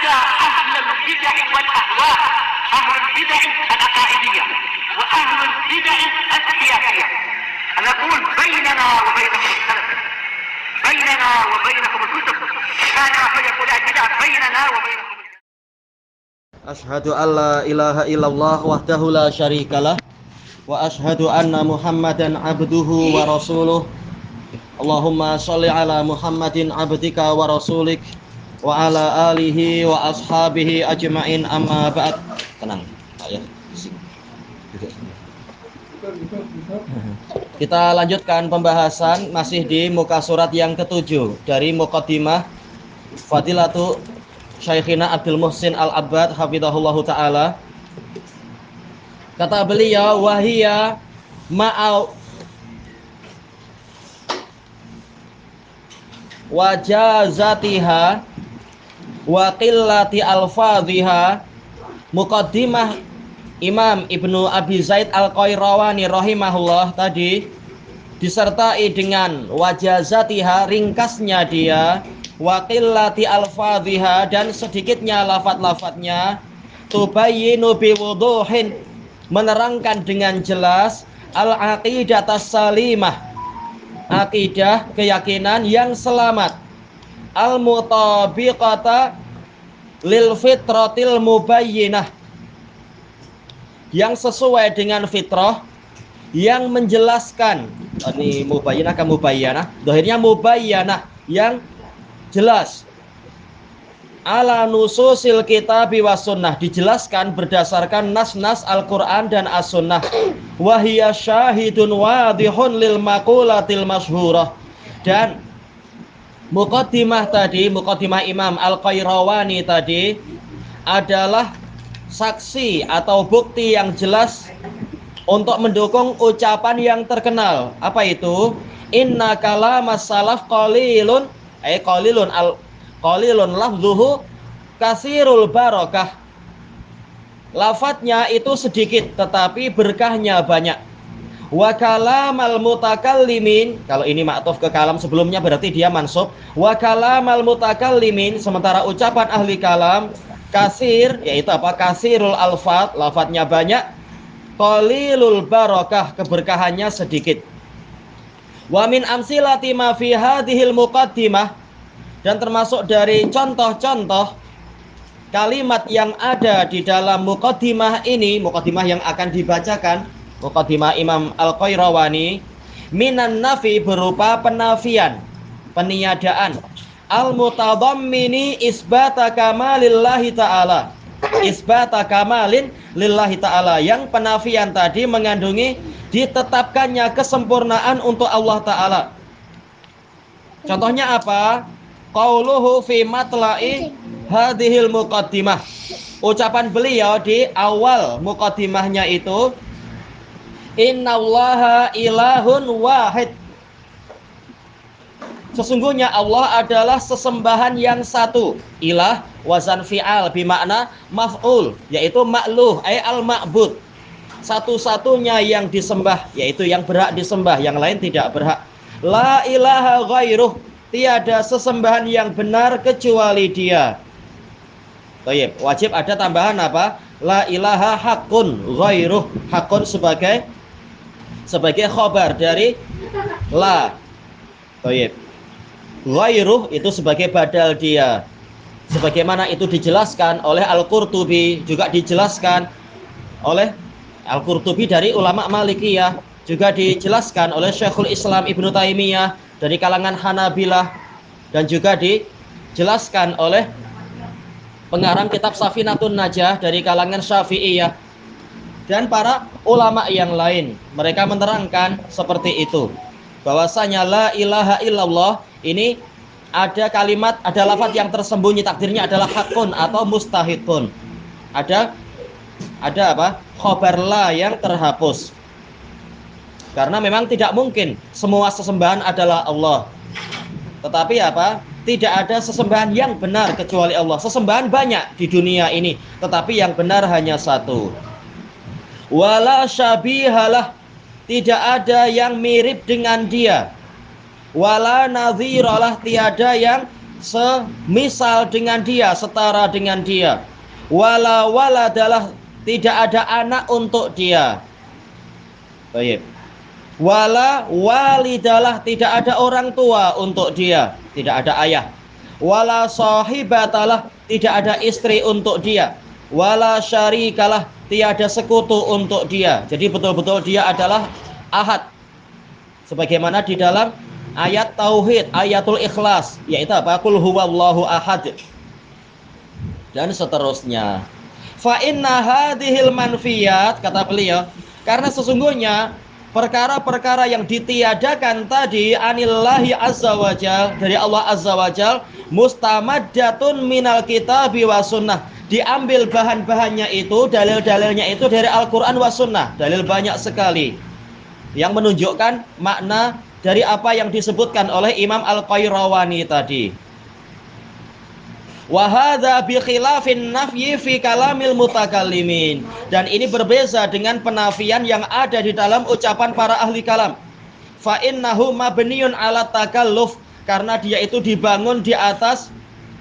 على أهل البدع والأهواء، أهل البدع العقائدية وأهل البدع السياسية. نقول بيننا وبينكم السلف، بيننا وبينكم الكتب، كان فيقول البدع بيننا وبينكم. Asyhadu alla ilaha illallah wahdahu la syarikalah wa asyhadu anna Muhammadan abduhu wa rasuluh. Allahumma sholli ala Muhammadin abdika wa rasulik wa ala alihi wa ashabihi ajma'in, amma ba'd. Tenang, ya. Kita lanjutkan pembahasan masih di muka surat yang ke-7 dari Muqaddimah Fadilatu Syekhina Abdul Muhsin Al-Abbad hafizahullahu ta'ala. Kata beliau, wahiyya ma'au wajazatiha wa qillati alfadhiha. Muqaddimah Imam Ibnu Abi Zaid Al-Qayrawani rahimahullah tadi disertai dengan wajazatiha, ringkasnya dia, wa qillati alfadhiha, dan sedikitnya lafaz-lafaznya, tubayyinu biwuduhin, menerangkan dengan jelas, al-aqidatas salimah, akidah keyakinan yang selamat, al-mutabiqata lil fitratil mubayyinah, yang sesuai dengan fitrah, yang menjelaskan. Ini mubayyinah ke mubayyanah, dohirnya mubayyanah, yang jelas, ala nususil kitabi was sunnah, dijelaskan berdasarkan nas-nas Al-Quran dan As-Sunnah. Wahiyya syahidun wadihun lil maqulatil masyhurah. Dan muqaddimah tadi, muqaddimah Imam Al-Qayrawani tadi adalah saksi atau bukti yang jelas untuk mendukung ucapan yang terkenal. Apa itu? Inna kalamas salaf qalilun qalilun lafzuhu kasirul barakah. Lafadznya itu sedikit tetapi berkahnya banyak. Wa kalamal mutakallimin, kalau ini ma'tuf ke kalam sebelumnya berarti dia mansub. Wa kalamal mutakallimin, sementara ucapan ahli kalam kasir, yaitu apa? Kasirul alfat, lafadznya banyak. Qalilul barakah, keberkahannya sedikit. Wa min amsilati ma fi hadhil muqaddimah, dan termasuk dari contoh-contoh kalimat yang ada di dalam muqaddimah ini, muqaddimah yang akan dibacakan, muqaddimah Imam Al-Qayrawani, minan nafi, berupa penafian, peniadaan, al-mutadammini isbata kamalillahi ta'ala, isbata kamalin lillahi ta'ala, yang penafian tadi mengandungi ditetapkannya kesempurnaan untuk Allah Ta'ala. Contohnya apa? Qauluhu fi matla'i hadhil muqaddimah, ucapan beliau di awal muqaddimahnya itu, innallaha ilahun wahid, sesungguhnya Allah adalah sesembahan yang satu. Ilah wazan fi'al bimakna maf'ul, yaitu ma'luh ay al-ma'bud, satu-satunya yang disembah, yaitu yang berhak disembah, yang lain tidak berhak. La ilaha ghairuh, tiada sesembahan yang benar kecuali dia. Baik, wajib ada tambahan apa? La ilaha haqqun ghairuh, haqqun sebagai khobar dari la. Baik, ghairuh itu sebagai badal dia, sebagaimana itu dijelaskan oleh Al-Qurtubi, juga dijelaskan oleh Al-Qurtubi dari ulama Malikiyah, juga dijelaskan oleh Syekhul Islam Ibnu Taimiyah dari kalangan Hanabilah, dan juga dijelaskan oleh pengarang kitab Safinatun Najah dari kalangan Syafi'iyah dan para ulama yang lain. Mereka menerangkan seperti itu, bahwasanya la ilaha illallah ini ada kalimat, ada lafaz yang tersembunyi, takdirnya adalah hakun atau mustahidun. Ada apa? Khobar la yang terhapus. Karena memang tidak mungkin semua sesembahan adalah Allah. Tetapi apa? Tidak ada sesembahan yang benar kecuali Allah. Sesembahan banyak di dunia ini, tetapi yang benar hanya satu. Wala syabihalah, tidak ada yang mirip dengan dia. Wala nadhiralah, tiada yang semisal dengan dia, setara dengan dia. Wala waladalah, tidak ada anak untuk dia. Baik. Wala walidalah, tidak ada orang tua untuk dia, tidak ada ayah. Wala sahibatalah, tidak ada istri untuk dia. Wala syarikalah, tiada sekutu untuk dia. Jadi betul-betul dia adalah ahad. Sebagaimana di dalam ayat tauhid, ayatul ikhlas, yaitu apa? Qul huwallahu ahad. Dan seterusnya. Fa inna hadhil manfiyat, kata beliau, karena sesungguhnya perkara-perkara yang ditiadakan tadi anillahi azza wajal, dari Allah azza wajal, mustamaddatun minal kitabi wa sunnah, diambil bahan-bahannya itu, dalil-dalilnya itu dari Al-Quran wa sunnah. Dalil banyak sekali yang menunjukkan makna dari apa yang disebutkan oleh Imam Al-Qayrawani tadi. Wa hadza bi khilafin nafyi fi kalamil mutakallimin, dan ini berbeza dengan penafian yang ada di dalam ucapan para ahli kalam. Fa innahu mabniun ala takalluf, karena dia itu dibangun di atas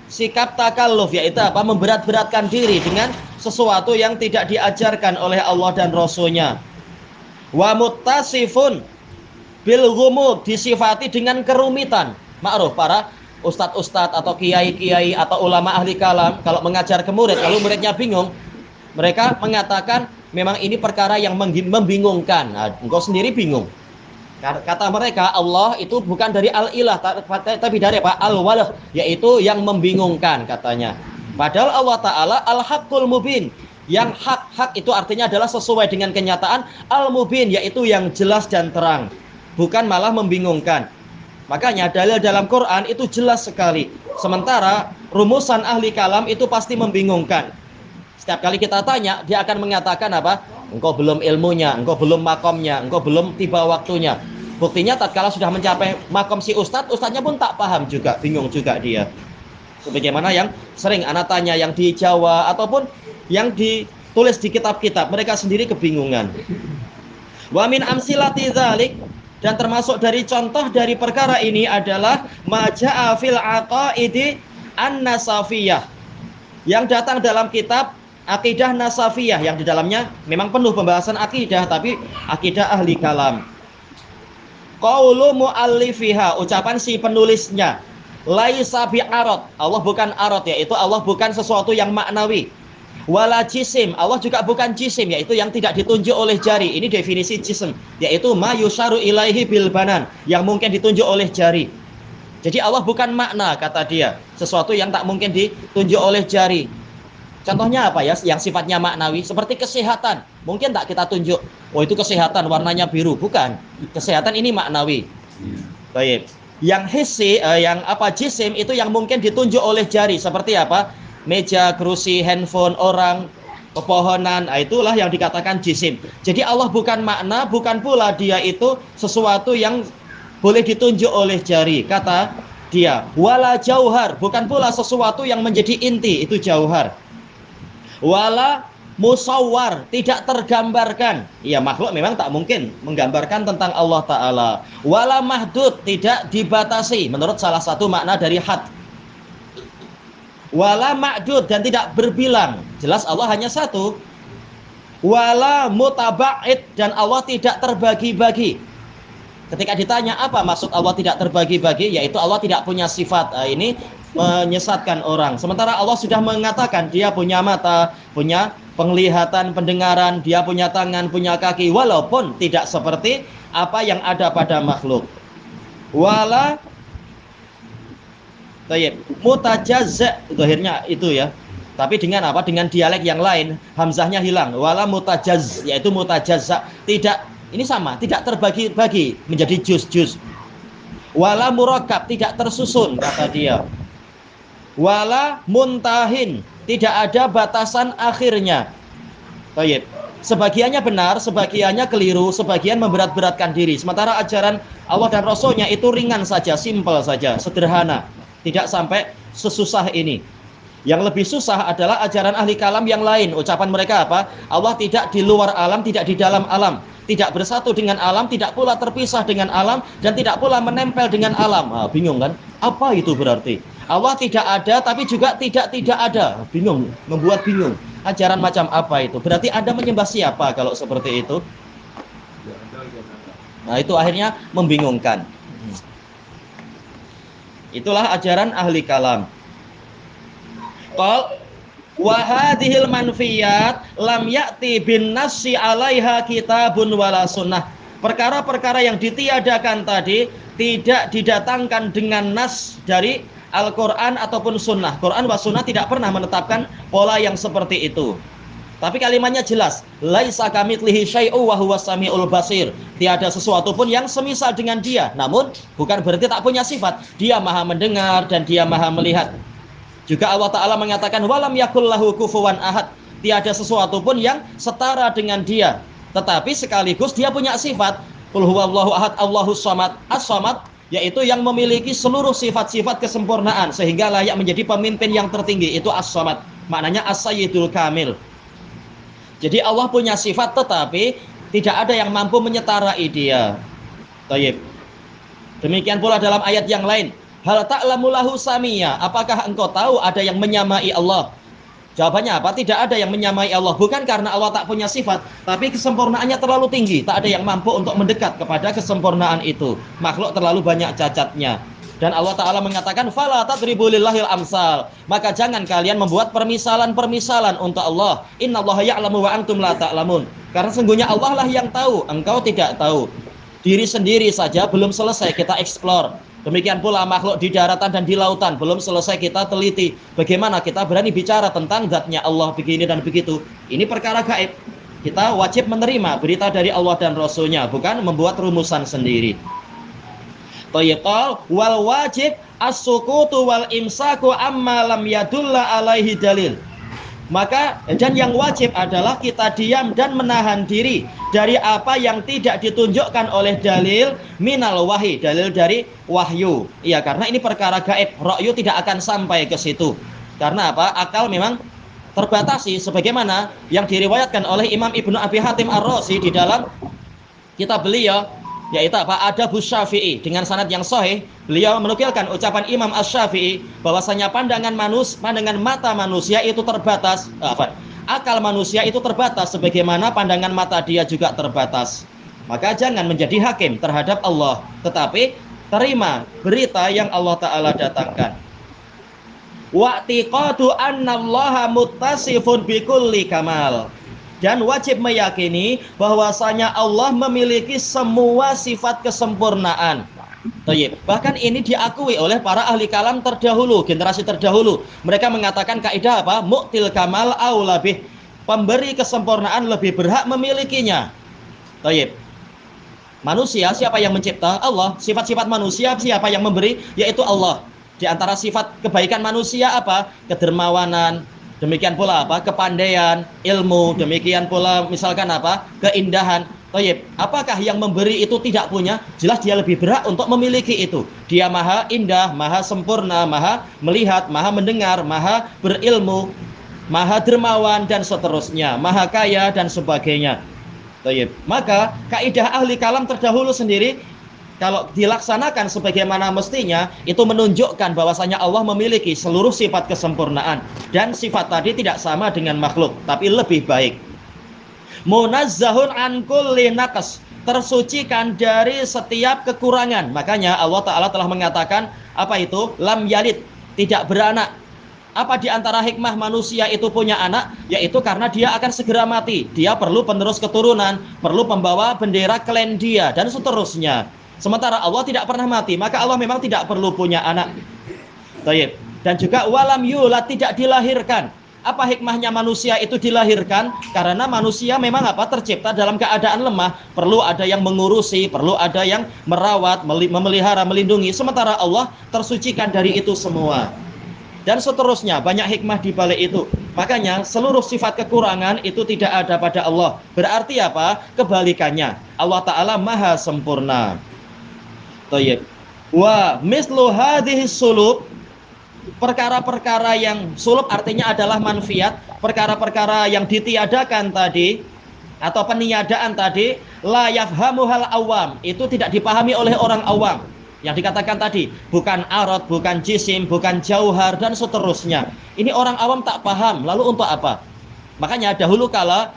sikap takalluf, yaitu apa? Memberat-beratkan diri dengan sesuatu yang tidak diajarkan oleh Allah dan Rasulnya. Wa muttasifun bil ghumud, disifati dengan kerumitan. Ma'ruf para ustadz-ustadz atau kiai-kiai atau ulama ahli kalam kalau mengajar ke murid, kalau muridnya bingung, mereka mengatakan memang ini perkara yang membingungkan. Nah, engkau sendiri bingung. Kata mereka Allah itu bukan dari al-ilah, tapi dari apa? Al-walah, yaitu yang membingungkan katanya. Padahal Allah Ta'ala al-haqqul mubin, yang hak itu artinya adalah sesuai dengan kenyataan. Al-mubin, yaitu yang jelas dan terang, bukan malah membingungkan. Makanya dalil dalam Quran itu jelas sekali. Sementara rumusan ahli kalam itu pasti membingungkan. Setiap kali kita tanya, dia akan mengatakan apa? Engkau belum ilmunya, engkau belum makomnya, engkau belum tiba waktunya. Buktinya tatkala sudah mencapai makom si ustadz, ustadznya pun tak paham juga, bingung juga dia. Sebagaimana yang sering anak tanya yang di Jawa ataupun yang ditulis di kitab-kitab, mereka sendiri kebingungan. Wa min amsilati dzalik, dan termasuk dari contoh dari perkara ini adalah maja'a fil aqaidi an-nasafiyah, yang datang dalam kitab Akidah Nasafiyah, yang di dalamnya memang penuh pembahasan akidah, tapi akidah ahli kalam. Qaulu muallifiha, ucapan si penulisnya, laisa bi'arad, Allah bukan arad, yaitu Allah bukan sesuatu yang maknawi. Wala jisim, Allah juga bukan jisim, yaitu yang tidak ditunjuk oleh jari. Ini definisi jisim, yaitu ma yusharu ilaihi bil banan, yang mungkin ditunjuk oleh jari. Jadi Allah bukan makna, kata dia, sesuatu yang tak mungkin ditunjuk oleh jari. Contohnya apa ya, yang sifatnya maknawi, seperti kesehatan, mungkin tak kita tunjuk, oh itu kesehatan warnanya biru, bukan. Kesehatan ini maknawi. Baik. Yang hissi, yang apa, jisim, itu yang mungkin ditunjuk oleh jari, seperti apa? Meja, kursi, handphone, orang, pepohonan, itulah yang dikatakan jisim. Jadi Allah bukan makna, bukan pula dia itu sesuatu yang boleh ditunjuk oleh jari, kata dia. Wala jauhar, bukan pula sesuatu yang menjadi inti, itu jauhar. Wala musawwar, tidak tergambarkan. Ya, makhluk memang tak mungkin menggambarkan tentang Allah Ta'ala. Wala mahdud, tidak dibatasi, menurut salah satu makna dari had. Wala ma'dud, dan tidak berbilang, jelas Allah hanya satu. Wala mutaba'id, dan Allah tidak terbagi-bagi. Ketika ditanya apa maksud Allah tidak terbagi-bagi, yaitu Allah tidak punya sifat. Ini menyesatkan orang. Sementara Allah sudah mengatakan dia punya mata, punya penglihatan, pendengaran, dia punya tangan, punya kaki, walaupun tidak seperti apa yang ada pada makhluk. Wala mutajazza, itu akhirnya itu ya. Tapi dengan apa? Dengan dialek yang lain, hamzahnya hilang. Wala mutajaz, yaitu mutajazza, tidak, ini sama, tidak terbagi-bagi menjadi juz-juz. Wala murakkab, tidak tersusun, kata dia. Wala muntahin, tidak ada batasan akhirnya. Baik. Sebagiannya benar, sebagiannya keliru, sebagian memberat-beratkan diri. Sementara ajaran Allah dan Rasulnya itu ringan saja, simpel saja, sederhana. Tidak sampai sesusah ini. Yang lebih susah adalah ajaran ahli kalam yang lain. Ucapan mereka apa? Allah tidak di luar alam, tidak di dalam alam. tidak bersatu dengan alam, tidak pula terpisah dengan alam, dan tidak pula menempel dengan alam. Bingung kan? Apa itu berarti? Allah tidak ada tapi juga tidak ada. Bingung, membuat bingung. Ajaran macam apa itu? Berarti Anda menyembah siapa kalau seperti itu? Nah, itu akhirnya membingungkan. Itulah ajaran ahli kalam. Qal wa hadhil manfiyat lam ya'ti bin nassi 'alaiha kitabun wala sunnah. Perkara-perkara yang ditiadakan tadi tidak didatangkan dengan nas dari Al-Qur'an ataupun sunnah. Quran wa sunnah tidak pernah menetapkan pola yang seperti itu. Tapi kalimatnya jelas, laisa kamitslihi syai'un wa huwas samiul basir. Tiada sesuatu pun yang semisal dengan dia. Namun bukan berarti tak punya sifat. Dia Maha mendengar dan dia Maha melihat. Juga Allah Ta'ala mengatakan walam yakul lahu kufuwan ahad. Tiada sesuatu pun yang setara dengan dia. Tetapi sekaligus dia punya sifat. Qul huwallahu ahad Allahus samad. As-samad yaitu yang memiliki seluruh sifat-sifat kesempurnaan sehingga layak menjadi pemimpin yang tertinggi. Itu as-samad. Maknanya as-sayyidul kamil. Jadi Allah punya sifat tetapi tidak ada yang mampu menyetarai dia. Tayyib. Demikian pula dalam ayat yang lain. Hal ta'lamu lahu samiyya. Apakah engkau tahu ada yang menyamai Allah? Jawabannya apa? Tidak ada yang menyamai Allah. Bukan karena Allah tak punya sifat, tapi kesempurnaannya terlalu tinggi. Tak ada yang mampu untuk mendekat kepada kesempurnaan itu. Makhluk terlalu banyak cacatnya. Dan Allah Ta'ala mengatakan fala tadribu lillahil amsal. Maka jangan kalian membuat permisalan-permisalan untuk Allah. Innallaha ya'lamu wa antum la ta'lamun. Karena sesungguhnya Allah lah yang tahu, engkau tidak tahu. Diri sendiri saja belum selesai kita eksplor. Demikian pula makhluk di daratan dan di lautan belum selesai kita teliti. Bagaimana kita berani bicara tentang zatnya Allah begini dan begitu. Ini perkara gaib. Kita wajib menerima berita dari Allah dan Rasulnya, bukan membuat rumusan sendiri. Tayyibal wal wajib as-sukutu wal imsaku amma lam yadulla alaihi dalil. Maka dan yang wajib adalah kita diam dan menahan diri dari apa yang tidak ditunjukkan oleh dalil minal wahyi, dalil dari wahyu. Iya, karena ini perkara gaib, ra'yu tidak akan sampai ke situ. Karena apa? Akal memang terbatasi sebagaimana yang diriwayatkan oleh Imam Ibnu Abi Hatim Ar-Razi di dalam kitab beliau, yaitu apa? Adabus Syafi'i. Dengan sanad yang sahih, beliau menukilkan ucapan Imam Asy-Syafi'i bahwasanya pandangan mata manusia itu terbatas. Akal manusia itu terbatas sebagaimana pandangan mata dia juga terbatas. Maka jangan menjadi hakim terhadap Allah, tetapi terima berita yang Allah Ta'ala datangkan. Wa'tiqadu annallaha muttasifun bikulli kamal. Dan wajib meyakini bahwasanya Allah memiliki semua sifat kesempurnaan. Bahkan ini diakui oleh para ahli kalam terdahulu, generasi terdahulu. Mereka mengatakan kaidah apa? Mu'til kamal aula bih. Pemberi kesempurnaan lebih berhak memilikinya. Manusia siapa yang mencipta? Allah. Sifat-sifat manusia siapa yang memberi? Yaitu Allah. Di antara sifat kebaikan manusia apa? Kedermawanan. Demikian pula apa? Kepandaian, ilmu, demikian pula misalkan apa? Keindahan. Apakah yang memberi itu tidak punya? Jelas dia lebih berhak untuk memiliki itu. Dia maha indah, maha sempurna, maha melihat, maha mendengar, maha berilmu, maha dermawan dan seterusnya, maha kaya dan sebagainya. Maka kaidah ahli kalam terdahulu sendiri kalau dilaksanakan sebagaimana mestinya, itu menunjukkan bahwasanya Allah memiliki seluruh sifat kesempurnaan. Dan sifat tadi tidak sama dengan makhluk, tapi lebih baik. Munazzahun an kulli naqas, tersucikan dari setiap kekurangan. Makanya Allah Ta'ala telah mengatakan, apa itu? Lam yalid, tidak beranak. Apa di antara hikmah manusia itu punya anak? Yaitu karena dia akan segera mati. Dia perlu penerus keturunan, perlu pembawa bendera klan dia, dan seterusnya. Sementara Allah tidak pernah mati, maka Allah memang tidak perlu punya anak. Dan juga walam yulad, tidak dilahirkan. Apa hikmahnya manusia itu dilahirkan? Karena manusia memang apa? Tercipta dalam keadaan lemah, perlu ada yang mengurusi, perlu ada yang merawat, memelihara, melindungi. Sementara Allah tersucikan dari itu semua. Dan seterusnya, banyak hikmah di balik itu. Makanya seluruh sifat kekurangan itu tidak ada pada Allah. Berarti apa? Kebalikannya. Allah Ta'ala maha sempurna. Wa mislu hadhihi sulub, perkara-perkara yang sulub artinya adalah manfiat, perkara-perkara yang ditiadakan tadi, atau peniadaan tadi la yafhamuhal awam, itu tidak dipahami oleh orang awam. Yang dikatakan tadi bukan arad, bukan jisim, bukan jauhar dan seterusnya. Ini orang awam tak paham. Lalu untuk apa? Makanya dahulu kala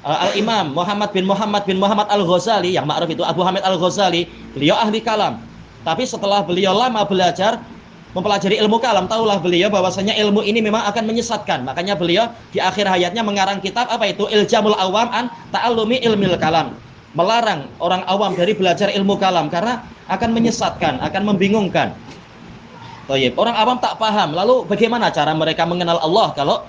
Al-Imam Muhammad bin Muhammad Al-Ghazali, yang ma'ruf itu Abu Hamid Al-Ghazali, beliau ahli kalam. Tapi setelah beliau lama belajar mempelajari ilmu kalam, tahulah beliau bahwasanya ilmu ini memang akan menyesatkan. Makanya beliau di akhir hayatnya mengarang kitab apa itu? Iljamul Awam an Ta'allumi Ilmil Kalam. Melarang orang awam dari belajar ilmu kalam karena akan menyesatkan, akan membingungkan. Thayyib. Orang awam tak paham. Lalu bagaimana cara mereka mengenal Allah kalau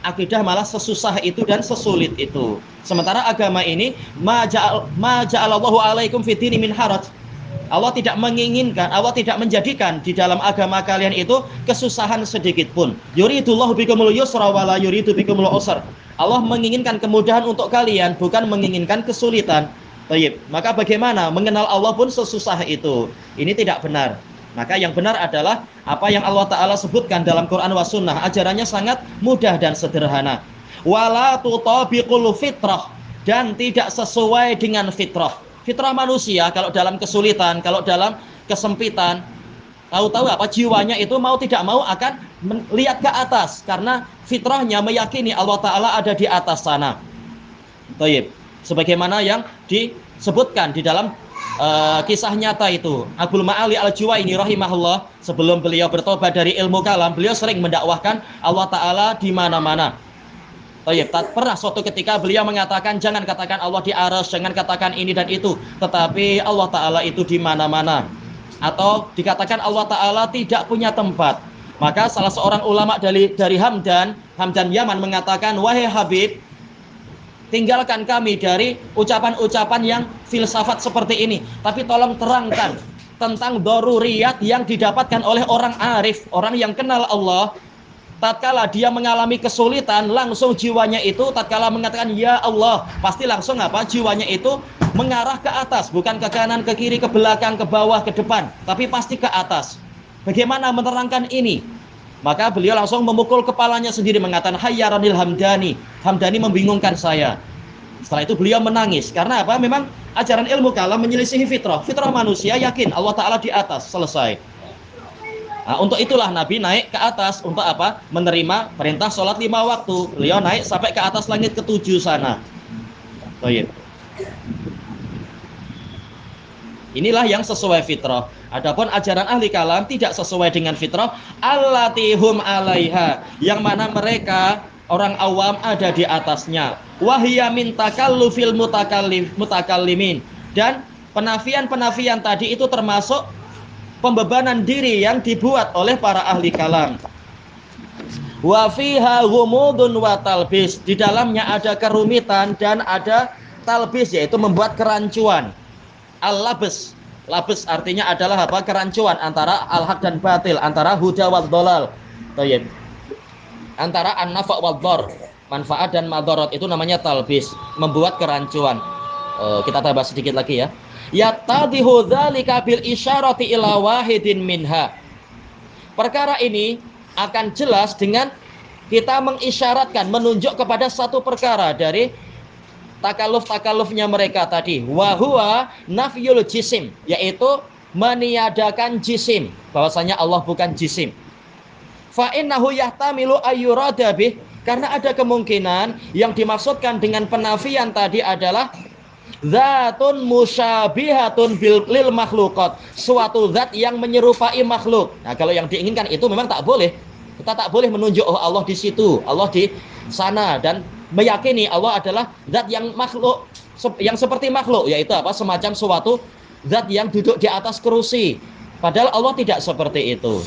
akidah malah sesusah itu dan sesulit itu? Sementara agama ini ma ja'alallahu alaikum fid-dini min haraj. Allah tidak menginginkan, Allah tidak menjadikan di dalam agama kalian itu kesusahan sedikit pun. Yuridullahu bikumul yusra wa la yuridu bikumul usra. Allah menginginkan kemudahan untuk kalian, bukan menginginkan kesulitan. Baik, maka bagaimana mengenal Allah pun sesusah itu? Ini tidak benar. Maka yang benar adalah apa yang Allah Ta'ala sebutkan dalam Quran wa Sunnah. Ajarannya sangat mudah dan sederhana. Wala tutabiqul fitrah, dan tidak sesuai dengan fitrah. Fitrah manusia kalau dalam kesulitan, kalau dalam kesempitan, tahu-tahu apa jiwanya itu mau tidak mau akan melihat ke atas karena fitrahnya meyakini Allah Ta'ala ada di atas sana. Baik. Sebagaimana yang disebutkan di dalam kisah nyata itu, Abdul Ma'ali Al-Juwaini rahimahullah, sebelum beliau bertobat dari ilmu kalam, beliau sering mendakwahkan Allah Ta'ala di mana-mana. Pernah suatu ketika beliau mengatakan, jangan katakan Allah di arsy, jangan katakan ini dan itu, tetapi Allah Ta'ala itu di mana-mana. Atau dikatakan Allah Ta'ala tidak punya tempat. Maka salah seorang ulama dari Hamdan Yaman mengatakan, wahai Habib, tinggalkan kami dari ucapan-ucapan yang filsafat seperti ini. Tapi tolong terangkan tentang daruriyat yang didapatkan oleh orang arif, orang yang kenal Allah. Tatkala dia mengalami kesulitan, langsung jiwanya itu tatkala mengatakan ya Allah, pasti langsung apa? Jiwanya itu mengarah ke atas, bukan ke kanan, ke kiri, ke belakang, ke bawah, ke depan, tapi pasti ke atas. Bagaimana menerangkan ini? Maka beliau langsung memukul kepalanya sendiri mengatakan hayyaranil hamdani. Hamdani membingungkan saya. Setelah itu beliau menangis. Karena apa? Memang ajaran ilmu kalam menyelisihi fitrah. Fitrah manusia yakin Allah Ta'ala di atas. Selesai. Nah, untuk itulah Nabi naik ke atas. Untuk apa? Menerima perintah sholat 5 waktu. Beliau naik sampai ke atas langit ke-7 sana. Baik. Inilah yang sesuai fitrah. Adapun ajaran ahli kalam tidak sesuai dengan fitrah, allatihum alaiha, yang mana mereka orang awam ada di atasnya. Wahya min takallufil mutakallimin, dan penafian-penafian tadi itu termasuk pembebanan diri yang dibuat oleh para ahli kalam. Wa fiha ghumudun wa talbis, di dalamnya ada kerumitan dan ada talbis, yaitu membuat kerancuan. Al-labes, labes artinya adalah apa? Kerancuan antara al-haq dan batil, antara huda wal dhalal. Baik. Antara an-nafa' wad dhar, manfaat dan madarat, itu namanya talbis, membuat kerancuan. Kita tambah sedikit lagi ya. Yatadihu dzalika bil isyarati ila wahidin minha. Perkara ini akan jelas dengan kita mengisyaratkan, menunjuk kepada satu perkara dari takaluf-takalufnya mereka tadi. Wa huwa nafyul jisim, yaitu meniadakan jisim, bahwasanya Allah bukan jisim. Fa innahu yahtamilu ayyurada bih, karena ada kemungkinan yang dimaksudkan dengan penafian tadi adalah zatun musyabihatun lil makhluqat, suatu zat yang menyerupai makhluk. Nah, kalau yang diinginkan itu memang tak boleh. Kita tak boleh menunjuk oh Allah di situ, Allah di sana, dan meyakini Allah adalah zat yang makhluk, yang seperti makhluk, yaitu apa? Semacam suatu zat yang duduk di atas kursi. Padahal Allah tidak seperti itu.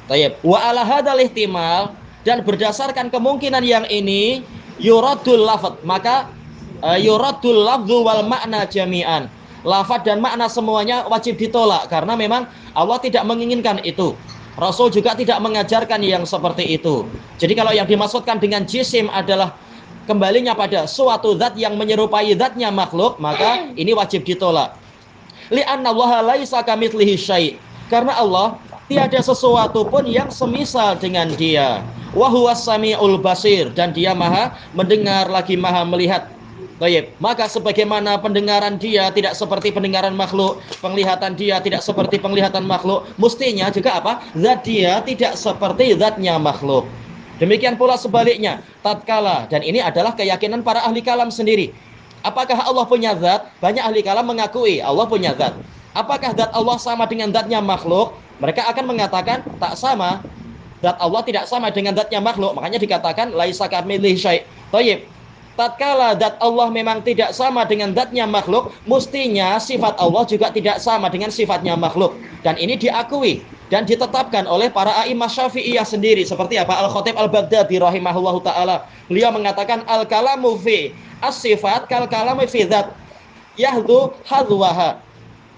Tayyib. Wa ala hadzal ihtimal, dan berdasarkan kemungkinan yang ini, yuradul lafadz, maka yuradul lafdzu wal makna jami'an. Lafadz dan makna semuanya wajib ditolak karena memang Allah tidak menginginkan itu. Rasul juga tidak mengajarkan yang seperti itu. Jadi kalau yang dimaksudkan dengan jisim adalah kembalinya pada suatu zat yang menyerupai zatnya makhluk, maka ini wajib ditolak. Li'anna Allaha laisa kamitslihi syai', karena Allah tiada sesuatu pun yang semisal dengan Dia. Wa huwas samiul basir, dan dia maha mendengar lagi maha melihat. Baik, maka sebagaimana pendengaran dia tidak seperti pendengaran makhluk, penglihatan dia tidak seperti penglihatan makhluk, mestinya juga apa? Zat dia tidak seperti zatnya makhluk. Demikian pula sebaliknya, tatkala, dan ini adalah keyakinan para ahli kalam sendiri. Apakah Allah punya zat? Banyak ahli kalam mengakui Allah punya zat. Apakah zat Allah sama dengan zatnya makhluk? Mereka akan mengatakan tak sama. Zat Allah tidak sama dengan zatnya makhluk, makanya dikatakan laisa kamitslihi syai'. Thayyib. Tatkala zat Allah memang tidak sama dengan zatnya makhluk, mestinya sifat Allah juga tidak sama dengan sifatnya makhluk. Dan ini diakui dan ditetapkan oleh para a'imah Syafi'iyah sendiri. Seperti apa? Al-Khatib Al-Baghdadi rahimahullahu ta'ala. Beliau mengatakan al-kalamu fi as-sifat kal-kalamu fi dzat yahdhu hadwaha.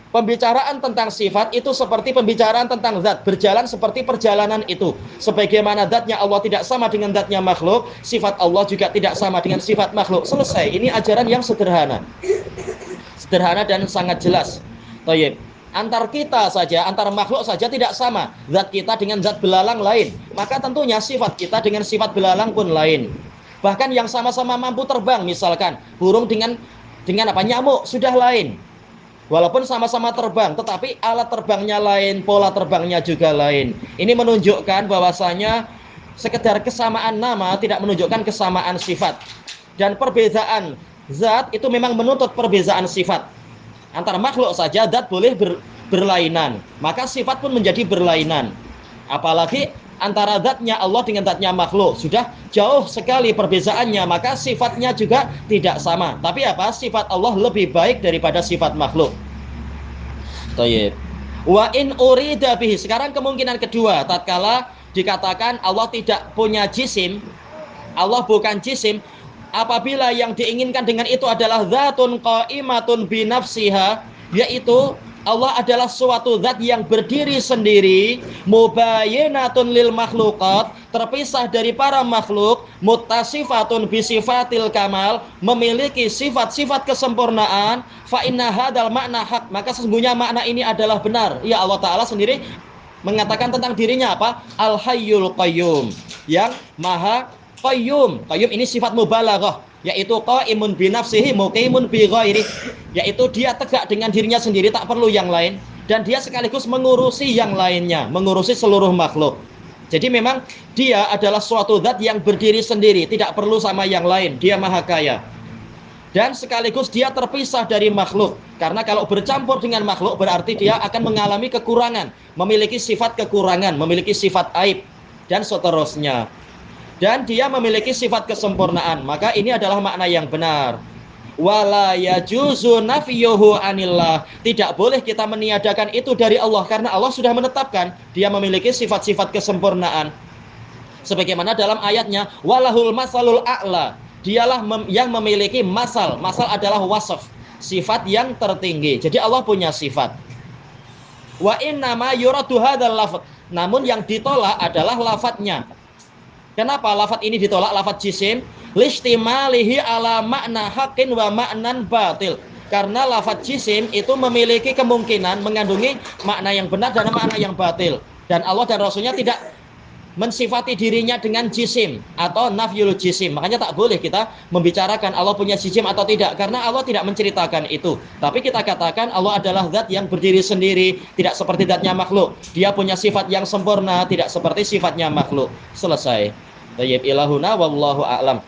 Pembicaraan tentang sifat itu seperti pembicaraan tentang zat, berjalan seperti perjalanan itu. Sebagaimana zatnya Allah tidak sama dengan zatnya makhluk, sifat Allah juga tidak sama dengan sifat makhluk. Selesai. Ini ajaran yang sederhana. Sederhana dan sangat jelas. Thayyib. Antar kita saja, antar makhluk saja tidak sama. Zat kita dengan zat belalang lain. Maka tentunya sifat kita dengan sifat belalang pun lain. Bahkan yang sama-sama mampu terbang, misalkan burung dengan apa? Nyamuk sudah lain. Walaupun sama-sama terbang, tetapi alat terbangnya lain, pola terbangnya juga lain. Ini menunjukkan bahwasanya sekedar kesamaan nama tidak menunjukkan kesamaan sifat. Dan perbedaan zat itu memang menuntut perbedaan sifat. Antara makhluk saja zat boleh berlainan, maka sifat pun menjadi berlainan. Apalagi antara zatnya Allah dengan zatnya makhluk, sudah jauh sekali perbedaannya, maka sifatnya juga tidak sama. Tapi apa? Sifat Allah lebih baik daripada sifat makhluk. Thayyib. Wa in urida bihi. Sekarang kemungkinan kedua, tatkala dikatakan Allah tidak punya jisim, Allah bukan jisim, apabila yang diinginkan dengan itu adalah zatun qaimatun bi nafsiha, yaitu Allah adalah suatu zat yang berdiri sendiri, mubayyinatun lil makhluqat, terpisah dari para makhluk, muttasifatun bi sifatil kamal, memiliki sifat-sifat kesempurnaan, fa inna hadzal makna haq, maka sesungguhnya makna ini adalah benar. Ya, Allah Ta'ala sendiri mengatakan tentang dirinya apa? Al-Hayyul Qayyum, yang Maha Qayyum. Qayyum ini sifat mubalaghah, yaitu qaimun bi nafsihi muqimun bi ghairi, yaitu dia tegak dengan dirinya sendiri, tak perlu yang lain, dan dia sekaligus mengurusi yang lainnya, mengurusi seluruh makhluk. Jadi memang dia adalah suatu zat yang berdiri sendiri, tidak perlu sama yang lain. Dia maha kaya. Dan sekaligus dia terpisah dari makhluk, karena kalau bercampur dengan makhluk berarti dia akan mengalami kekurangan, memiliki sifat kekurangan, memiliki sifat aib, dan seterusnya. Dan dia memiliki sifat kesempurnaan, maka ini adalah makna yang benar. Wala yajuzu nafyuhu anillah, tidak boleh kita meniadakan itu dari Allah, karena Allah sudah menetapkan dia memiliki sifat-sifat kesempurnaan. Sebagaimana dalam ayatnya, walahul masalul a'la, dialah yang memiliki masal. Masal adalah wasaf, sifat yang tertinggi. Jadi Allah punya sifat. Wa innama yuradu hadzal lafz, namun yang ditolak adalah lafadznya. Kenapa lafadz ini ditolak, lafadz jisim? Listimalihi ala makna haqqin wa maknan batil. Karena lafadz jisim itu memiliki kemungkinan mengandungi makna yang benar dan makna yang batil. Dan Allah dan Rasulnya tidak mensifati dirinya dengan jisim atau nafyul jisim. Makanya tak boleh kita membicarakan Allah punya jisim atau tidak, karena Allah tidak menceritakan itu. Tapi kita katakan Allah adalah zat yang berdiri sendiri, tidak seperti zatnya makhluk. Dia punya sifat yang sempurna, tidak seperti sifatnya makhluk. Selesai. Tayyib ilahuna wallahu a'lam.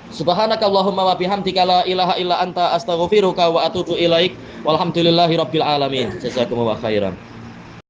Subhanakallahumma wa bihamdika la ilaha illa anta astaghfiruka wa atubu ilaik. Walhamdulillahirabbil alamin. Jazakumullahu khairan.